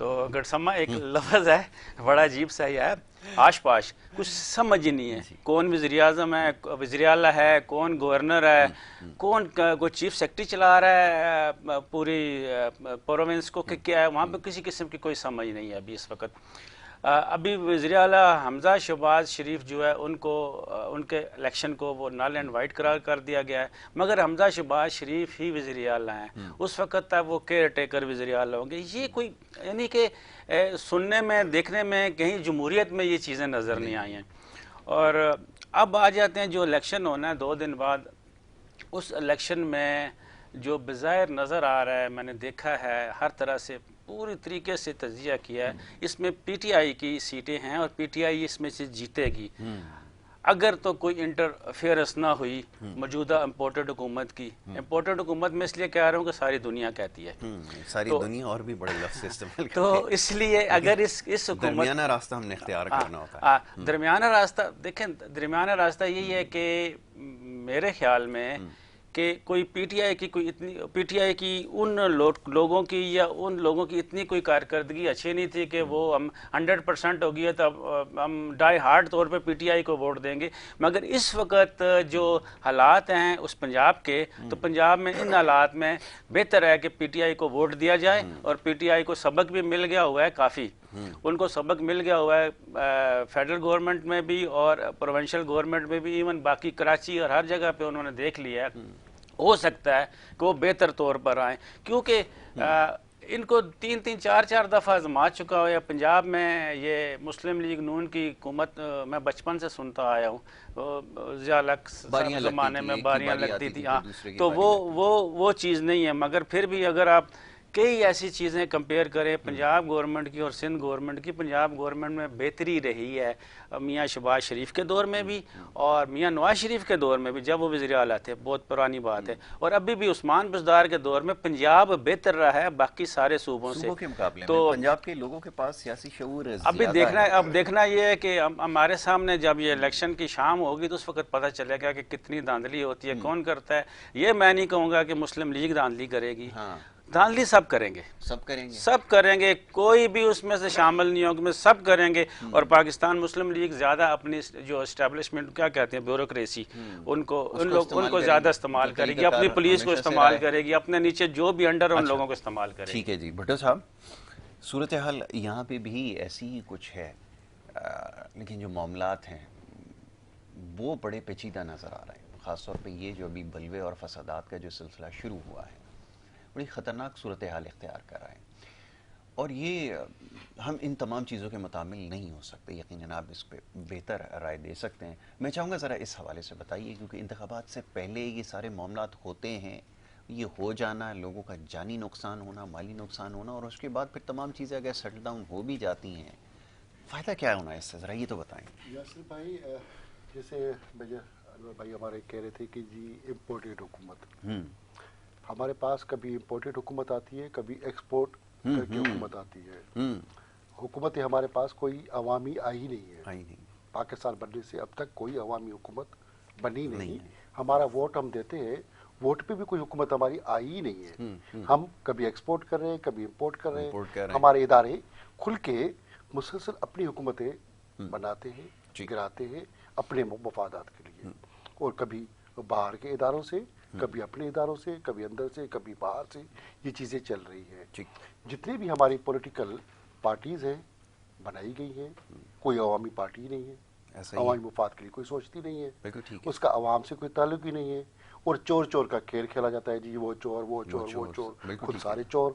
تو گڑسما ایک لفظ ہے بڑا عجیب سا ہی ہے، آش پاش، کچھ سمجھ ہی نہیں ہے کون وزیر اعظم ہے، وزیر اعلیٰ ہے، کون گورنر ہے، کون کوئی چیف سیکرٹری چلا رہا ہے پوری پروونس کو کہ کیا ہے وہاں پہ، کسی قسم کی کوئی سمجھ نہیں ہے ابھی اس وقت۔ ابھی وزیر اعلیٰ حمزہ شہباز شریف جو ہے ان کو ان کے الیکشن کو وہ نل اینڈ وائٹ قرار کر دیا گیا ہے، مگر حمزہ شہباز شریف ہی وزیر اعلیٰ ہیں، اس وقت تک وہ کیئر ٹیکر وزیر اعلیٰ ہوں گے۔ یہ کوئی یعنی کہ سننے میں دیکھنے میں کہیں جمہوریت میں یہ چیزیں نظر نہیں آئی ہیں۔ اور اب آ جاتے ہیں جو الیکشن ہونا ہے 2 دن بعد، اس الیکشن میں جو بظاہر نظر آ رہا ہے، میں نے دیکھا ہے ہر طرح سے پوری طریقے سے تجزیہ کیا ہے، اس میں پی ٹی آئی کی سیٹیں ہیں اور پی ٹی آئی اس میں سے جیتے گی اگر تو کوئی انٹرفیئرنس نہ ہوئی موجودہ امپورٹڈ حکومت کی۔ امپورٹڈ حکومت میں اس لیے کہہ رہا ہوں کہ ساری دنیا کہتی ہے، ساری دنیا اور بھی بڑے لفظ استعمال کرتے تو ہیں، اس لیے اگر اس حکومت درمیانہ راستہ ہم نے اختیار کرنا ہوتا ہے۔ درمیانہ راستہ دیکھیں، درمیانہ راستہ یہی ہے کہ میرے خیال میں کہ کوئی پی ٹی آئی کی کوئی اتنی پی ٹی آئی کی ان لوگوں کی یا ان لوگوں کی اتنی کوئی کارکردگی اچھی نہیں تھی کہ وہ ہم 100% ہو گئی ہے تو ہم ڈائی ہارڈ طور پہ پی ٹی آئی کو ووٹ دیں گے۔ مگر اس وقت جو حالات ہیں اس پنجاب کے، تو پنجاب میں ان حالات میں بہتر ہے کہ پی ٹی آئی کو ووٹ دیا جائے، اور پی ٹی آئی کو سبق بھی مل گیا ہوا ہے کافی، ان کو سبق مل گیا ہوا ہے فیڈرل گورنمنٹ میں بھی اور پروونشل گورنمنٹ میں بھی، ایون باقی کراچی اور ہر جگہ پہ انہوں نے دیکھ لیا ہے۔ ہو سکتا ہے کہ وہ بہتر طور پر آئیں، کیونکہ ان کو 3-4 دفعہ آزما چکا ہو۔ یا پنجاب میں یہ مسلم لیگ نون کی حکومت میں بچپن سے سنتا آیا ہوں، ضیاء زمانے میں باریاں لگتی تھی، ہاں، تو وہ چیز نہیں ہے۔ مگر پھر بھی اگر آپ کئی ایسی چیزیں کمپیئر کریں پنجاب گورنمنٹ کی اور سندھ گورنمنٹ کی، پنجاب گورنمنٹ میں بہتری رہی ہے میاں شہباز شریف کے دور میں بھی اور میاں نواز شریف کے دور میں بھی جب وہ وزیر اعلیٰ تھے، بہت پرانی بات ہے، اور ابھی بھی عثمان بزدار کے دور میں پنجاب بہتر رہا ہے باقی سارے صوبوں سے کے مقابلے تو میں پنجاب کے لوگوں کے پاس سیاسی شعور ابھی زیادہ ہے۔ اب دیکھنا یہ ہے کہ ہمارے سامنے جب یہ الیکشن کی شام ہوگی تو اس وقت پتہ چلے گا کہ کتنی دھاندلی ہوتی ہے، کون کرتا ہے۔ یہ میں نہیں کہوں گا کہ مسلم لیگ دھاندلی کرے گی، دھاندلی سب کریں گے، سب کریں گے، کوئی بھی اس میں سے شامل نہیں ہوگا، سب کریں گے۔ اور پاکستان مسلم لیگ زیادہ اپنی جو اسٹیبلشمنٹ کیا کہتے ہیں بیوروکریسی، ان کو زیادہ استعمال کرے گی، اپنی پولیس کو استعمال کرے گی، اپنے نیچے جو بھی انڈر ان لوگوں کو استعمال کرے گی۔ ٹھیک ہے جی بھٹو صاحب، صورتحال یہاں پہ بھی ایسی ہی کچھ ہے، لیکن جو معاملات ہیں وہ بڑے پیچیدہ نظر آ رہے ہیں، خاص طور پہ یہ جو ابھی بلوے اور فسادات کا جو سلسلہ شروع ہوا ہے بڑی خطرناک صورتحال اختیار کر رہا ہے، اور یہ ہم ان تمام چیزوں کے متعامل نہیں ہو سکتے۔ یقیناً آپ اس پہ بہتر رائے دے سکتے ہیں، میں چاہوں گا ذرا اس حوالے سے بتائیے، کیونکہ انتخابات سے پہلے یہ سارے معاملات ہوتے ہیں، یہ ہو جانا، لوگوں کا جانی نقصان ہونا، مالی نقصان ہونا، اور اس کے بعد پھر تمام چیزیں اگر سیٹل ڈاؤن ہو بھی جاتی ہیں، فائدہ کیا ہونا ہے اس سے، ذرا یہ تو بتائیں۔ یاسر بھائی، جیسے انور بھائی ہمارے کہہ رہے تھے کہ جی امپورٹڈ حکومت، ہمارے پاس کبھی امپورٹڈ حکومت آتی ہے، کبھی ایکسپورٹ کر کے حکومت آتی ہے۔ حکومت ہمارے پاس کوئی عوامی آئی نہیں ہے، پاکستان بننے سے اب تک کوئی عوامی حکومت بنی نہیں۔ ہمارا ووٹ ہم دیتے ہیں، ووٹ پہ بھی کوئی حکومت ہماری آئی ہی نہیں ہے۔ ہم کبھی ایکسپورٹ کر رہے ہیں، کبھی امپورٹ کر رہے ہیں۔ ہمارے ادارے کھل کے مسلسل اپنی حکومتیں بناتے ہیں، گراتے ہیں اپنے مفادات کے لیے، اور کبھی باہر کے اداروں سے، کبھی اپنے اداروں سے، کبھی اندر سے، کبھی باہر سے، یہ چیزیں چل رہی ہیں۔ جتنی بھی ہماری پولیٹیکل پارٹیز ہیں بنائی گئی ہیں، کوئی عوامی پارٹی نہیں ہے، عوامی مفاد کے لیے کوئی سوچتی نہیں ہے، اس کا عوام سے کوئی تعلق ہی نہیں ہے، اور چور چور کا کھیل کھیلا جاتا ہے، جی وہ چور، وہ چور، وہ چور، خود سارے چور،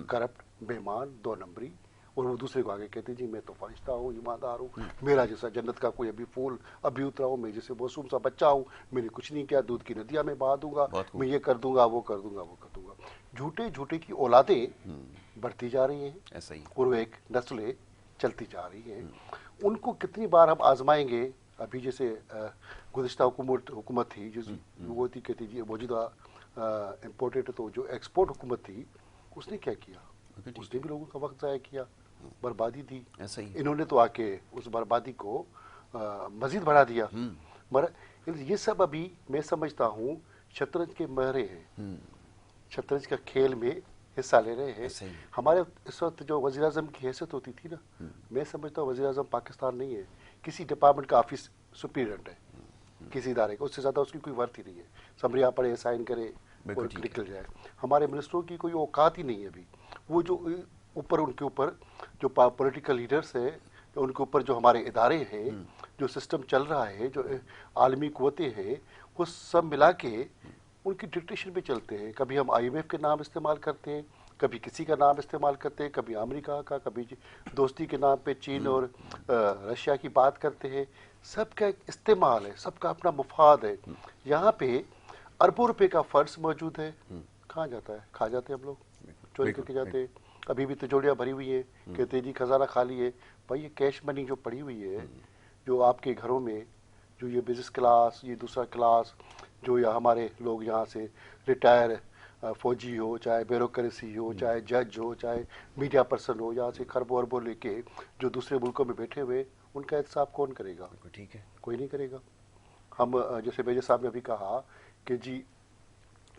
کرپٹ، بےمان، 2 نمبری، اور وہ دوسرے کو آگے کہتے ہیں جی میں تو فرشتہ ہوں، ایماندار ہوں، میرا جیسا جنت کا کوئی ابھی پھول ابھی اترا ہوں، میں جیسے معصوم سا بچہ ہوں، میں نے کچھ نہیں کیا، دودھ کی ندیاں میں بہا دوں گا، میں یہ کر دوں گا، وہ کر دوں گا، وہ کر دوں گا۔ جھوٹے جھوٹے کی اولادیں بڑھتی جا رہی ہیں، اور وہ ایک نسلیں چلتی جا رہی ہیں۔ ان کو کتنی بار ہم آزمائیں گے؟ ابھی جیسے گزشتہ حکومت تھی وہ تھی کہتی جی موجودہ امپورٹڈ، تو جو ایکسپورٹ حکومت تھی اس نے کیا کیا؟ اس نے بھی لوگوں کا وقت ضائع کیا، بربادی دی۔ انہوں نے تو آ کے اس بربادی کو مزید بڑھا دیا۔ یہ سب ابھی میں سمجھتا ہوں شطرنج کے مہرے ہیں، شطرنج کا کھیل میں حصہ لے رہے ہیں. ہمارے اس وقت جو وزیر اعظم کی حیثیت ہوتی تھی نا, میں سمجھتا ہوں وزیر اعظم پاکستان نہیں ہے, کسی ڈپارٹمنٹ کا آفس سپریڈنٹ ہے کسی ادارے کا, اس سے زیادہ اس کی کوئی ورتھ ہی نہیں ہے. سمریاں پڑھے, سائن کرے اور نکل جائے. ہمارے منسٹروں کی کوئی اوقات ہی نہیں ہے ابھی. وہ جو اوپر ان کے اوپر جو پولیٹیکل لیڈرز ہیں, ان کے اوپر جو ہمارے ادارے ہیں, جو سسٹم چل رہا ہے, جو عالمی قوتیں ہیں, وہ سب ملا کے ان کی ڈکٹیشن پہ چلتے ہیں. کبھی ہم آئی ایم ایف کے نام استعمال کرتے ہیں, کبھی کسی کا نام استعمال کرتے ہیں, کبھی امریکہ کا, کبھی دوستی کے نام پہ چین اور رشیا کی بات کرتے ہیں. سب کا ایک استعمال ہے, سب کا اپنا مفاد ہے. یہاں پہ اربوں روپے کا فرض موجود ہے, کہاں جاتا ہے؟ کھا جاتے ہیں ہم لوگ, چوری کر کے جاتے ہیں. ابھی بھی تجوڑیاں بھری ہوئی ہیں کہ تیری خزانہ خالی ہے. بھائی یہ کیش منی جو پڑی ہوئی ہے, جو آپ کے گھروں میں, جو یہ بزنس کلاس, یہ دوسرا کلاس, جو یا ہمارے لوگ یہاں سے ریٹائر فوجی ہو, چاہے بیوروکریسی ہو, چاہے جج ہو, چاہے میڈیا پرسن ہو, یہاں سے خربوں اربوں لے کے جو دوسرے ملکوں میں بیٹھے ہوئے, ان کا احتساب کون کرے گا؟ ٹھیک ہے, کوئی نہیں کرے گا. ہم جیسے میجر صاحب نے ابھی کہا کہ جی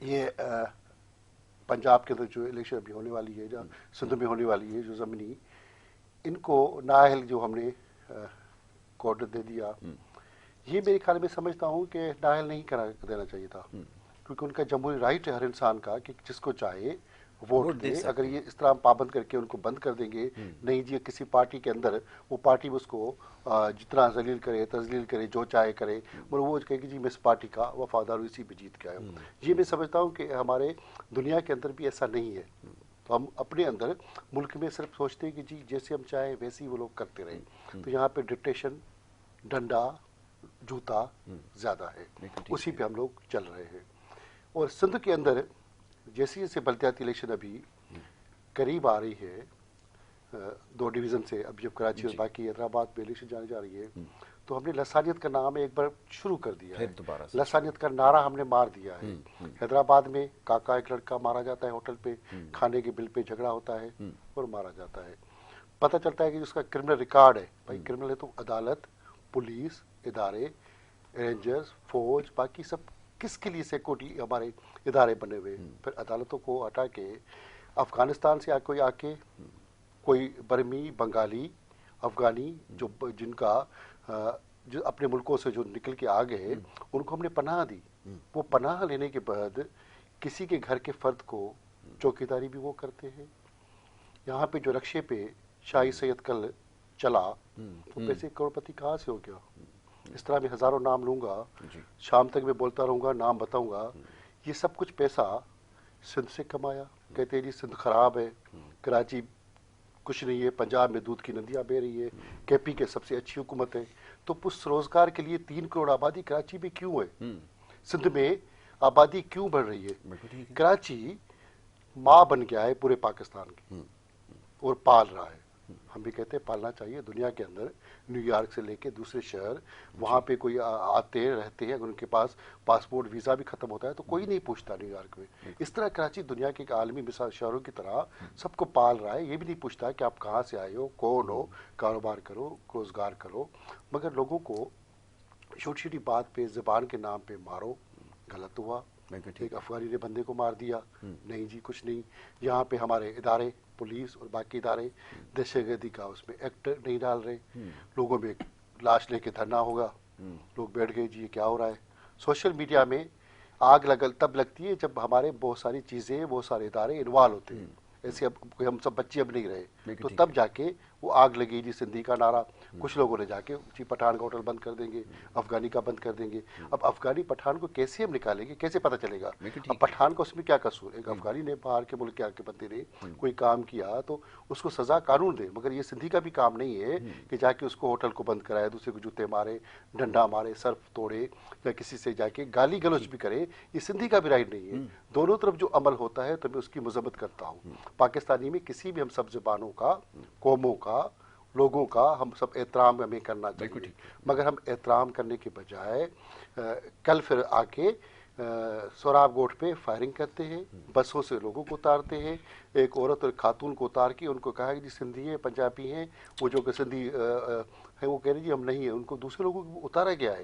یہ پنجاب کے اندر جو الیکشن ابھی ہونے والی ہے, جہاں سندھ میں ہونے والی ہے جو ضمنی, ان کو نااہل جو ہم نے کوڈ دے دیا, یہ میرے خیال میں سمجھتا ہوں کہ نااہل نہیں کرا دینا چاہیے تھا, کیونکہ ان کا جمہوری رائٹ ہے ہر انسان کا کہ جس کو چاہے ووٹ دے. اگر یہ اس طرح پابند کر کے ان کو بند کر دیں گے, نہیں جی کسی پارٹی کے اندر, وہ پارٹی اس کو جتنا ذلیل کرے, تذلیل کرے, جو چاہے کرے, مگر وہ کہے کہ جی میں اس پارٹی کا وفادار ہوں, اسی پہ جیت کے آیا ہوں. یہ میں سمجھتا ہوں کہ ہمارے دنیا کے اندر بھی ایسا نہیں ہے. تو ہم اپنے اندر ملک میں صرف سوچتے ہیں کہ جی جیسے ہم چاہیں ویسے ہی وہ لوگ کرتے رہیں. تو یہاں پہ ڈکٹیشن, ڈنڈا, جوتا زیادہ ہے, اسی پہ ہم لوگ چل رہے ہیں. اور سندھ کے اندر جیسے جیسے بلدیاتی الیکشن ابھی قریب آ رہی ہے, 2 ڈویژن سے, اب جب کراچی اور باقی حیدرآباد میں الیکشن جانے جا رہی ہے, تو ہم نے لسانیت کا نام ایک بار شروع کر دیا ہے. لسانیت کا نعرہ ہم نے مار دیا ہے. حیدرآباد میں کاکا ایک لڑکا مارا جاتا ہے ہوٹل پہ, کھانے کے بل پہ جھگڑا ہوتا ہے اور مارا جاتا ہے. پتہ چلتا ہے کہ اس کا کرمنل ریکارڈ ہے. بھائی کرمنل ہے تو عدالت, پولیس ادارے, رینجرز, فوج, باقی سب کس کے لیے سیکورٹی ہمارے ادارے بنے ہوئے. پھر عدالتوں کو ہٹا کے افغانستان سے کوئی آ کے, کوئی برمی, بنگالی, افغانی, جو جن کا جو اپنے ملکوں سے جو نکل کے آ گئے, ان کو ہم نے پناہ دی. وہ پناہ لینے کے بعد کسی کے گھر کے فرد کو چوکیداری بھی وہ کرتے ہیں. یہاں پہ جو رکشے پہ شاہی سید کل چلا, وہ پیسے کروڑپتی کہاں سے ہو گیا؟ اس طرح میں ہزاروں نام لوں گا, شام تک میں بولتا رہوں گا, نام بتاؤں گا. یہ سب کچھ پیسہ سندھ سے کمایا. کہتے ہیں جی سندھ خراب ہے, کراچی کچھ نہیں ہے, پنجاب میں دودھ کی ندیاں بہ رہی ہے, کے پی کے سب سے اچھی حکومت ہے. تو پس روزگار کے لیے 3 کروڑ آبادی کراچی میں کیوں ہے؟ سندھ میں آبادی کیوں بڑھ رہی ہے؟ کراچی ماں بن گیا ہے پورے پاکستان کی اور پال رہا ہے. ہم بھی کہتے ہیں پالنا چاہیے. دنیا کے اندر نیو یارک سے لے کے دوسرے شہر, وہاں پہ کوئی آتے رہتے ہیں, اگر ان کے پاس پاسپورٹ ویزا بھی ختم ہوتا ہے تو کوئی نہیں پوچھتا نیو یارک میں. اس طرح کراچی دنیا کے ایک عالمی مثال شہروں کی طرح سب کو پال رہا ہے. یہ بھی نہیں پوچھتا کہ آپ کہاں سے آئے ہو, کون ہو, کاروبار کرو, روزگار کرو. مگر لوگوں کو چھوٹی چھوٹی بات پہ, زبان کے نام پہ مارو. غلط ہوا. ایک افغانی نے بندے کو مار دیا, نہیں جی کچھ نہیں. یہاں پہ ہمارے ادارے, پولیس اور باقی ادارے دہشت گردی کا اس میں ایکٹ نہیں ڈال رہے. لوگوں میں لاش لے کے دھرنا ہوگا, لوگ بیٹھ گئے جی یہ کیا ہو رہا ہے. سوشل میڈیا میں آگ تب لگتی ہے جب ہمارے بہت ساری چیزیں, بہت سارے ادارے انوالو ہوتے ہیں. ایسے اب کوئی ہم سب بچے اب نہیں رہے, تو تب جا کے وہ آگ لگی جی سندھی کا نعرہ. کچھ لوگوں نے جا کے جی پٹھان کا ہوٹل بند کر دیں گے, افغانی کا بند کر دیں گے. اب افغانی پٹھان کو کیسے ہم نکالیں گے, کیسے پتہ چلے گا؟ اب پٹھان کا اس میں کیا قصور؟ ایک افغانی نے باہر کے ملک کے آ کے بندے نے کوئی کام کیا تو اس کو سزا قانون دے. مگر یہ سندھی کا بھی کام نہیں ہے کہ جا کے اس کو ہوٹل کو بند کرائے, دوسرے کو جوتے مارے, ڈنڈا مارے, سرف توڑے, یا کسی سے جا کے گالی گلوچ بھی کرے. یہ سندھی کا بھی رائٹ نہیں ہے. دونوں طرف جو عمل ہوتا ہے تو میں اس کی مذمت کرتا ہوں. پاکستانی میں کسی بھی ہم سب زبانوں کا, قوموں کا, لوگوں کا ہم سب احترام ہمیں کرنا چاہیے. مگر ہم احترام کرنے کے بجائے کل پھر آ کے سوراب گوٹھ پہ فائرنگ کرتے ہیں, بسوں سے لوگوں کو اتارتے ہیں. ایک عورت اور خاتون کو اتار کے ان کو کہا کہ جی سندھی ہیں, پنجابی ہیں, وہ جو کہ سندھی ہیں وہ کہہ رہے جی ہم نہیں ہیں. ان کو دوسرے لوگوں کو اتارا گیا ہے.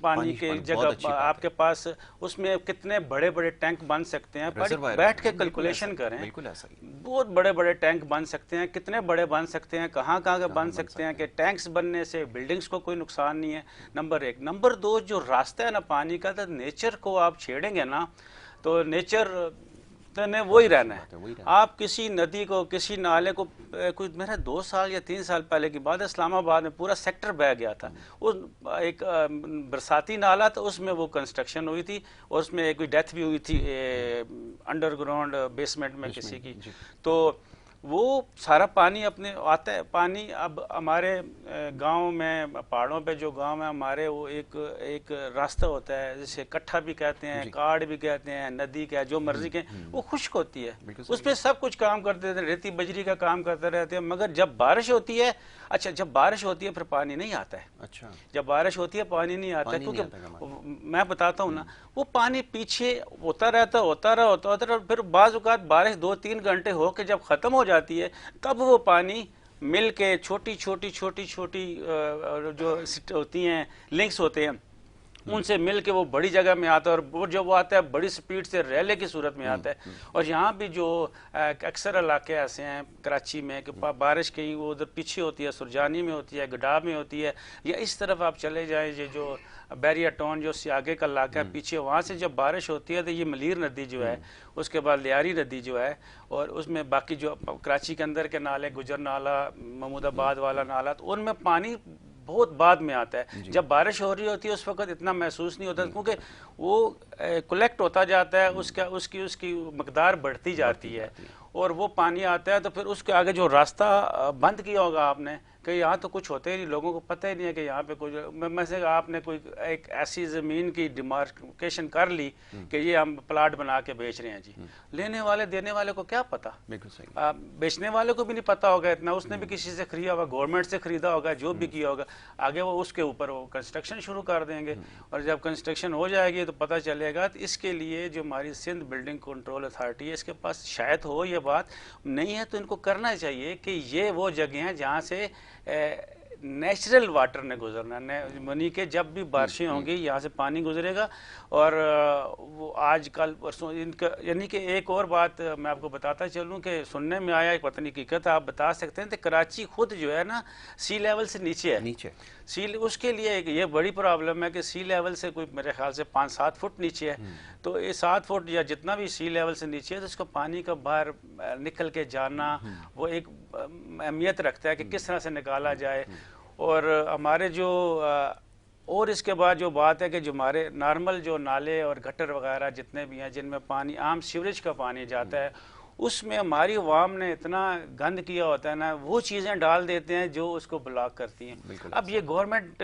پانی کی جگہ آپ کے پاس اس میں کتنے بڑے بڑے ٹینک بن سکتے ہیں، بیٹھ کے کیلکولیشن کریں، بہت بڑے بڑے ٹینک بن سکتے ہیں، کتنے بڑے بن سکتے ہیں، کہاں کے بن سکتے ہیں، کہ ٹینکس بننے سے بلڈنگز کو کوئی نقصان نہیں ہے، نمبر 1۔ نمبر 2، جو راستہ ہے نا پانی کا، تو نیچر کو آپ چھیڑیں گے نا تو نیچر نے وہی رہنا ہے۔ آپ کسی ندی کو، کسی نالے کو، کچھ میرا 2 سال یا 3 سال پہلے کی بات ہے، اسلام آباد میں پورا سیکٹر بہہ گیا تھا، ایک برساتی نالا تھا، اس میں وہ کنسٹرکشن ہوئی تھی اور اس میں کوئی ڈیتھ بھی ہوئی تھی انڈر گراؤنڈ بیسمنٹ میں کسی کی۔ تو وہ سارا پانی اپنے آتا ہے، پانی اب ہمارے گاؤں میں، پہاڑوں پہ جو گاؤں ہے ہمارے، وہ ایک راستہ ہوتا ہے جسے کٹھا بھی کہتے ہیں، کاڑ بھی کہتے ہیں، ندی کا جو مرضی کہ وہ خشک ہوتی ہے، اس پہ سب کچھ کام کرتے رہتے ہیں، ریتی بجری کا کام کرتے رہتے ہیں، مگر جب بارش ہوتی ہے، اچھا جب بارش ہوتی ہے پھر پانی نہیں آتا ہے، اچھا جب بارش ہوتی ہے پانی نہیں آتا ہے، کیونکہ میں بتاتا ہوں نا، وہ پانی پیچھے ہوتا رہتا، پھر بعض اوقات بارش 2-3 گھنٹے ہو کے جب ختم ہو جاتی ہے، تب وہ پانی مل کے چھوٹی جو ہوتی ہیں لنکس ہوتے ہیں، ان سے مل کے وہ بڑی جگہ میں آتا ہے، اور وہ جب وہ آتا ہے بڑی سپیڈ سے ریلے کی صورت میں آتا ہے۔ اور یہاں بھی جو اکثر علاقے ایسے ہیں کراچی میں کہ بارش کہیں وہ ادھر پیچھے ہوتی ہے، سرجانی میں ہوتی ہے، گڈاب میں ہوتی ہے، یا اس طرف آپ چلے جائیں یہ جو بیریا ٹاؤن جو آگے کا علاقہ ہے پیچھے، وہاں سے جب بارش ہوتی ہے تو یہ ملیر ندی جو ہے، اس کے بعد لیاری ندی جو ہے، اور اس میں باقی جو کراچی کے اندر کے نالے، گجر نالہ، محمود آباد والا نالہ، تو ان میں پانی بہت بعد میں آتا ہے۔ جب بارش ہو رہی ہوتی ہے اس وقت اتنا محسوس نہیں ہوتا، کیونکہ وہ کلیکٹ ہوتا جاتا ہے، اس کی مقدار بڑھتی جاتی ہے، اور وہ پانی آتا ہے، تو پھر اس کے آگے جو راستہ بند کیا ہوگا آپ نے کہ یہاں تو کچھ ہوتے ہی نہیں، لوگوں کو پتہ ہی نہیں ہے کہ یہاں پہ کچھ، میں سے آپ نے کوئی ایک ایسی زمین کی ڈیمارکیشن کر لی کہ یہ ہم پلاٹ بنا کے بیچ رہے ہیں، جی لینے والے دینے والے کو کیا پتا، بیچنے والے کو بھی نہیں پتا ہوگا اتنا، اس نے بھی کسی سے خریدا ہوگا، گورنمنٹ سے خریدا ہوگا، جو بھی کیا ہوگا، آگے وہ اس کے اوپر وہ کنسٹرکشن شروع کر دیں گے، اور جب کنسٹرکشن ہو جائے گی تو پتہ چلے گا۔ تو اس کے لیے جو ہماری سندھ بلڈنگ کنٹرول اتھارٹی ہے، اس کے پاس شاید ہو یہ بات نہیں ہے، تو ان کو کرنا چاہیے کہ یہ وہ جگہ ہیں جہاں سے نیچرل واٹر نے گزرنا، منی کہ جب بھی بارشیں ہوں گی یہاں سے پانی گزرے گا۔ اور وہ آج کل پرسوں یعنی کہ ایک اور بات میں آپ کو بتاتا چلوں کہ سننے میں آیا، ایک پتہ نہیں حقیقت آپ بتا سکتے ہیں، کہ کراچی خود جو ہے نا سی لیول سے نیچے ہے، اس کے لیے یہ بڑی پرابلم ہے کہ سی لیول سے کوئی میرے خیال سے 5-7 فٹ نیچے ہے، تو یہ 7 فٹ یا جتنا بھی سی لیول سے نیچے ہے، تو اس کا پانی کا باہر نکل کے جانا وہ ایک اہمیت رکھتا ہے کہ کس طرح سے نکالا جائے۔ اور ہمارے جو اور اس کے بعد جو بات ہے کہ جو ہمارے نارمل جو نالے اور گٹر وغیرہ جتنے بھی ہیں جن میں پانی عام سیوریج کا پانی جاتا ہے، اس میں ہماری عوام نے اتنا گند کیا ہوتا ہے نا، وہ چیزیں ڈال دیتے ہیں جو اس کو بلاک کرتی ہیں۔ اب یہ گورنمنٹ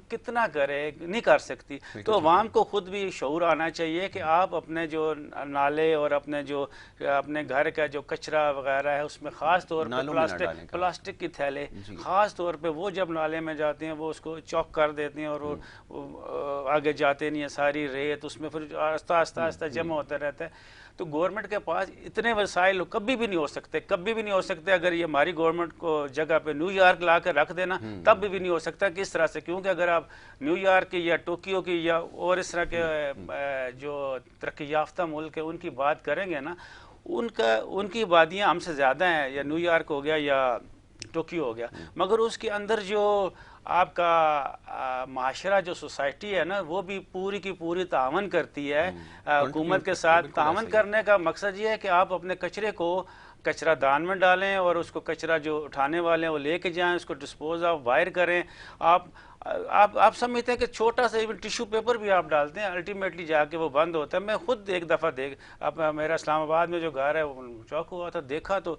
کتنا کرے، نہیں کر سکتی، تو عوام کو خود بھی شعور آنا چاہیے کہ آپ اپنے جو نالے اور اپنے گھر کا جو کچرا وغیرہ ہے اس میں خاص طور پہ پلاسٹک کی تھیلے، خاص طور پہ وہ جب نالے میں جاتے ہیں وہ اس کو چوک کر دیتے ہیں، اور وہ آگے جاتے نہیں ہیں، ساری ریت اس میں پھر آہستہ جمع ہوتا رہتا ہے۔ تو گورنمنٹ کے پاس اتنے وسائل کبھی بھی نہیں ہو سکتے، اگر یہ ہماری گورنمنٹ کو جگہ پہ نیو یارک لا کے رکھ دینا تب بھی نہیں ہو سکتا۔ کس طرح سے؟ کیونکہ اگر آپ نیو یارک کی یا ٹوکیو کی یا اور اس طرح کے جو ترقی یافتہ ملک ہے ان کی بات کریں گے نا، ان کی آبادیاں ہم سے زیادہ ہیں، یا نیو یارک ہو گیا یا ٹوکیو ہو گیا، مگر اس کے اندر جو آپ کا معاشرہ جو سوسائٹی ہے نا وہ بھی پوری کی پوری تعاون کرتی ہے حکومت کے ساتھ۔ تعاون کرنے کا مقصد یہ ہے کہ آپ اپنے کچرے کو کچرا دان میں ڈالیں، اور اس کو کچرا جو اٹھانے والے ہیں وہ لے کے جائیں، اس کو ڈسپوز آف وائر کریں۔ آپ سمجھتے ہیں کہ چھوٹا سا ایون ٹیشو پیپر بھی آپ ڈالتے ہیں، الٹیمیٹلی جا کے وہ بند ہوتا ہے۔ میں خود ایک دفعہ میرا اسلام آباد میں جو گھر ہے وہ چوک ہوا تھا، دیکھا تو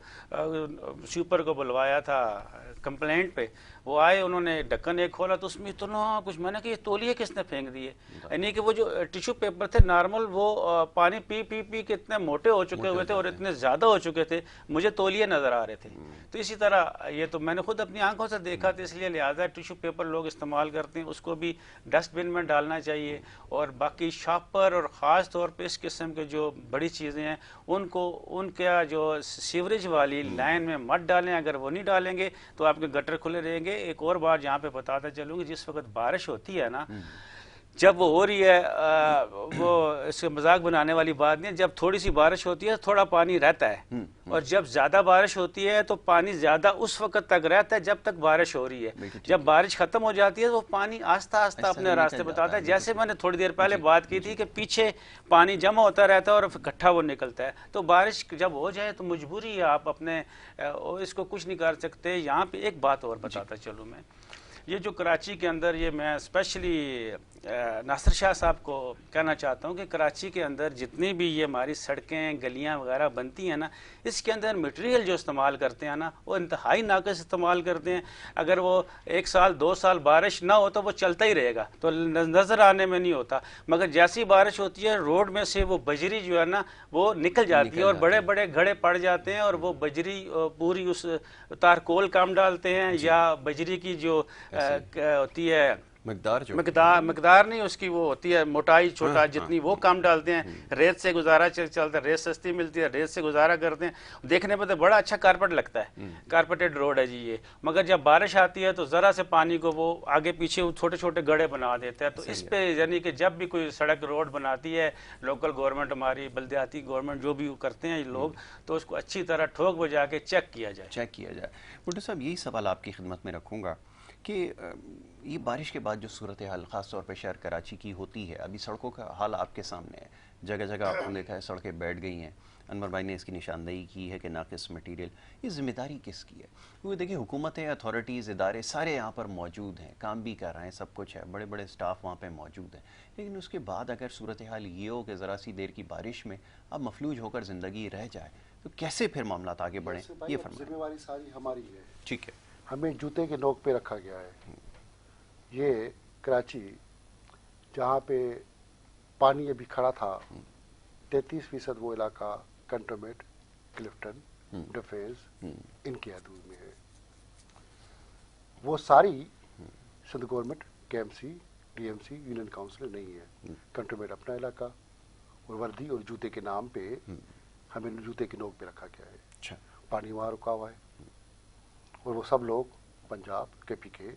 سوپر کو بلوایا تھا کمپلینٹ پہ، وہ آئے، انہوں نے ڈھکن ایک کھولا تو اس میں اتنا کچھ، میں نے کہ یہ تولیے کس نے پھینک دیے، یعنی کہ وہ جو ٹیشو پیپر تھے نارمل وہ پانی پی کے اتنے موٹے ہو چکے ہوئے تھے اور اتنے زیادہ ہو چکے تھے، مجھے تولیے نظر آ رہے تھے۔ تو اسی طرح یہ تو میں نے خود اپنی آنکھوں سے دیکھا تھا، اس لیے لہٰذا ٹیشو پیپر لوگ استعمال کرتے ہیں، اس کو بھی ڈسٹ بن میں ڈالنا چاہیے، اور باقی شاپر اور خاص طور پہ اس قسم کے جو بڑی چیزیں ہیں ان کا جو سیوریج والی لائن میں مت ڈالیں، اگر وہ نہیں ڈالیں گے تو آپ کے گٹر کھلے رہیں گے۔ ایک اور بات یہاں پہ بتاتا چلوں گی، جس وقت بارش ہوتی ہے نا جب وہ ہو رہی ہے وہ اس کے مذاق بنانے والی بات نہیں ہے. جب تھوڑی سی بارش ہوتی ہے تھوڑا پانی رہتا ہے, اور جب زیادہ بارش ہوتی ہے تو پانی زیادہ اس وقت تک رہتا ہے جب تک بارش ہو رہی ہے. جب بارش ختم ہو جاتی ہے تو پانی آہستہ آہستہ اپنے راستے بتاتا ہے. جیسے میں نے تھوڑی دیر پہلے بات کی تھی کہ پیچھے پانی جمع ہوتا رہتا ہے اور اکٹھا وہ نکلتا ہے. تو بارش جب ہو جائے تو مجبوری ہے, آپ اپنے اس کو کچھ نہیں کر سکتے. یہاں پہ ایک بات اور بتاتا چلوں میں, یہ جو کراچی کے اندر, یہ میں اسپیشلی ناصر شاہ صاحب کو کہنا چاہتا ہوں کہ کراچی کے اندر جتنی بھی یہ ہماری سڑکیں گلیاں وغیرہ بنتی ہیں نا, اس کے اندر مٹیریل جو استعمال کرتے ہیں نا وہ انتہائی ناقص استعمال کرتے ہیں. اگر وہ 1 سال 2 سال بارش نہ ہو تو وہ چلتا ہی رہے گا, تو نظر آنے میں نہیں ہوتا. مگر جیسی بارش ہوتی ہے روڈ میں سے وہ بجری جو ہے نا وہ نکل جاتی ہے اور بڑے بڑے گھڑے پڑ جاتے ہیں, اور وہ بجری پوری اس تارکول کام ڈالتے ہیں یا بجری کی جو ہوتی ہے مقدار نہیں اس کی, وہ ہوتی ہے موٹائی چھوٹا جتنی, وہ کام ڈالتے ہیں. ریت سے گزارا چلتا ہے, ریت سستی ملتی ہے, ریت سے گزارا کرتے ہیں. دیکھنے میں تو بڑا اچھا کارپیٹ لگتا ہے, کارپیٹڈ روڈ ہے جی یہ. مگر جب بارش آتی ہے تو ذرا سے پانی کو وہ آگے پیچھے چھوٹے چھوٹے گڑھے بنا دیتے ہیں. تو اس پہ یعنی کہ جب بھی کوئی سڑک روڈ بناتی ہے لوکل گورنمنٹ, ہماری بلدیاتی گورنمنٹ جو بھی کرتے ہیں لوگ, تو اس کو اچھی طرح ٹھوک بجا کے چیک کیا جائے. بھٹو صاحب یہی سوال آپ کی خدمت میں رکھوں گا کہ یہ بارش کے بعد جو صورتحال خاص طور پہ شہر کراچی کی ہوتی ہے, ابھی سڑکوں کا حال آپ کے سامنے ہے, جگہ جگہ آپ نے دیکھا ہے سڑکیں بیٹھ گئی ہیں. انور بھائی نے اس کی نشاندہی کی ہے کہ ناقص مٹیریل, یہ ذمہ داری کس کی ہے؟ کیونکہ دیکھیں حکومتیں, اتھارٹیز, ادارے سارے یہاں پر موجود ہیں, کام بھی کر رہے ہیں, سب کچھ ہے, بڑے بڑے سٹاف وہاں پہ موجود ہیں, لیکن اس کے بعد اگر صورتحال یہ ہو کہ ذرا سی دیر کی بارش میں اب مفلوج ہو کر زندگی رہ جائے تو کیسے پھر معاملات آگے بڑھیں؟ یہ فرمائیں. ذمہ داری ساری ہماری ہے. ٹھیک ہے, ہمیں جوتے کے نوک پہ رکھا گیا ہے. یہ کراچی جہاں پہ پانی ابھی کھڑا تھا 33% وہ علاقہ کنٹونمنٹ, کلفٹن, ڈفینس ان کی حدود میں ہے. وہ ساری Sindh government, K M C, D M C, union council نہیں ہے. کنٹونمنٹ اپنا علاقہ, اور وردی اور جوتے کے نام پہ ہمیں جوتے کے نوک پہ رکھا گیا ہے. پانی وہاں رکا ہوا ہے, اور وہ سب لوگ پنجاب کے پی کے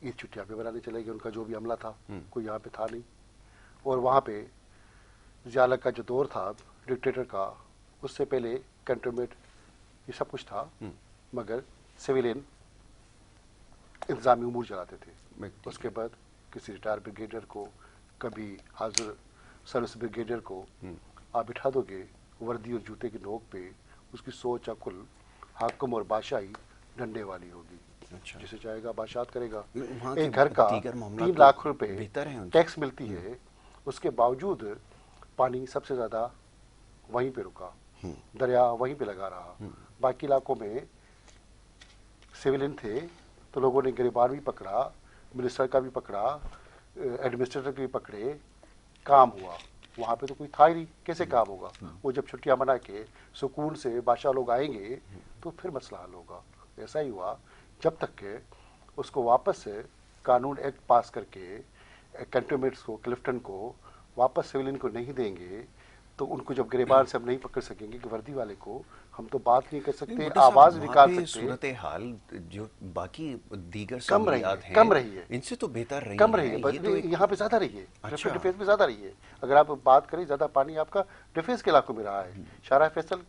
عید چھٹیاں پہ بنانے چلے گئے. ان کا جو بھی عملہ تھا کوئی یہاں پہ تھا نہیں. اور وہاں پہ ضیاء کا جو دور تھا ڈکٹیٹر کا, اس سے پہلے کنٹونمنٹ یہ سب کچھ تھا, مگر سویلین انتظامی امور چلاتے تھے. اس کے بعد کسی ریٹائر بریگیڈیئر کو, کبھی حاضر سروس بریگیڈیئر کو آپ بٹھا دو گے وردی اور جوتے کے نوک پہ, اس کی سوچ عقل حاکم اور بادشاہی ڈنڈے والی ہوگی. جسے چاہے گا بادشاہت کرے گا. ایک گھر کا 3 لاکھ روپے ٹیکس ملتی ہے, اس کے باوجود پانی سب سے زیادہ وہیں پہ رکا, دریا وہیں پہ لگا رہا. باقی علاقوں میں سویلین تھے تو لوگوں نے گریبان بھی پکڑا, منسٹر کا بھی پکڑا, ایڈمنسٹریٹر کے بھی پکڑے, کام ہوا. وہاں پہ تو کوئی تھا ہی نہیں, کیسے کام ہوگا؟ وہ جب چھٹیاں منا کے سکون سے بادشاہ لوگ آئیں گے تو پھر مسئلہ حل ہوگا. ایسا ہی ہوا جب تک کہ اس کو واپس سے قانون ایکٹ پاس کر کے کنٹونمنٹس کو, کلفٹن کو واپس سویلین کو نہیں دیں گے تو ان کو جب گریبان سے ہم نہیں پکڑ سکیں گے کہ وردی والے کو ہم تو بات نہیں کر سکتے, آواز نکال سکتے. صورتحال جو باقی دیگر کم رہی ہے, ان سے تو بہتر رہی کم رہی ہے. یہاں پہ زیادہ رہی ہے, ڈیفینس میں زیادہ رہی ہے. اگر آپ بات کریں زیادہ پانی آپ کا ڈیفینس کے علاقوں میں رہا ہے. شارع فیصل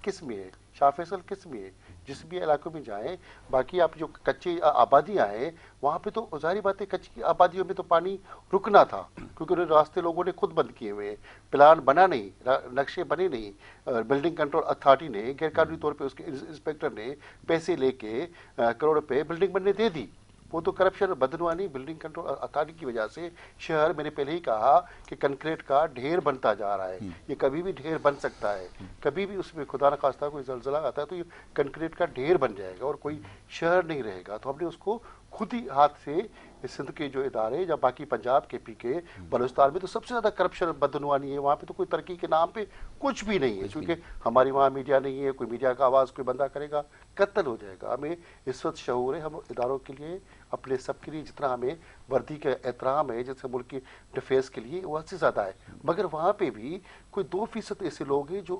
کس میں ہے, شاہ فیصل کس میں ہے, جس بھی علاقوں میں جائیں. باقی آپ جو کچی آبادیاں ہیں وہاں پہ تو ظاہری بات ہے کچی آبادیوں میں تو پانی رکنا تھا, کیونکہ انہیں راستے لوگوں نے خود بند کیے ہوئے ہیں, پلان بنا نہیں, نقشے بنے نہیں. بلڈنگ کنٹرول اتھارٹی نے غیر قانونی طور پہ اس کے انسپیکٹر نے پیسے لے کے کروڑ روپے بلڈنگ بننے دے دی. وہ تو کرپشن اور بدعنوانی بلڈنگ کنٹرول اتھارٹی کی وجہ سے شہر, میں نے پہلے ہی کہا کہ کنکریٹ کا ڈھیر بنتا جا رہا ہے. یہ کبھی بھی ڈھیر بن سکتا ہے, کبھی بھی اس میں خدا نخواستہ کوئی زلزلہ آتا ہے تو یہ کنکریٹ کا ڈھیر بن جائے گا اور کوئی شہر نہیں رہے گا. تو ہم نے اس کو خود ہی ہاتھ سے, سندھ کے جو ادارے یا باقی پنجاب کے پی کے, بلوچستان میں تو سب سے زیادہ کرپشن اور بدعنوانی ہے. وہاں پہ تو کوئی ترقی کے نام پہ کچھ بھی نہیں ہے, کیونکہ ہماری وہاں میڈیا نہیں ہے. کوئی میڈیا کا آواز کوئی بندہ کرے گا قتل ہو جائے گا. ہمیں اس وقت شعور ہے, ہم اداروں کے لیے, اپنے سب کے لیے جتنا ہمیں وردی کا احترام ہے, جیسے ملک کی ڈیفینس کے لیے, وہ سے زیادہ ہے. مگر وہاں پہ بھی کوئی 2% ایسے لوگ ہیں جو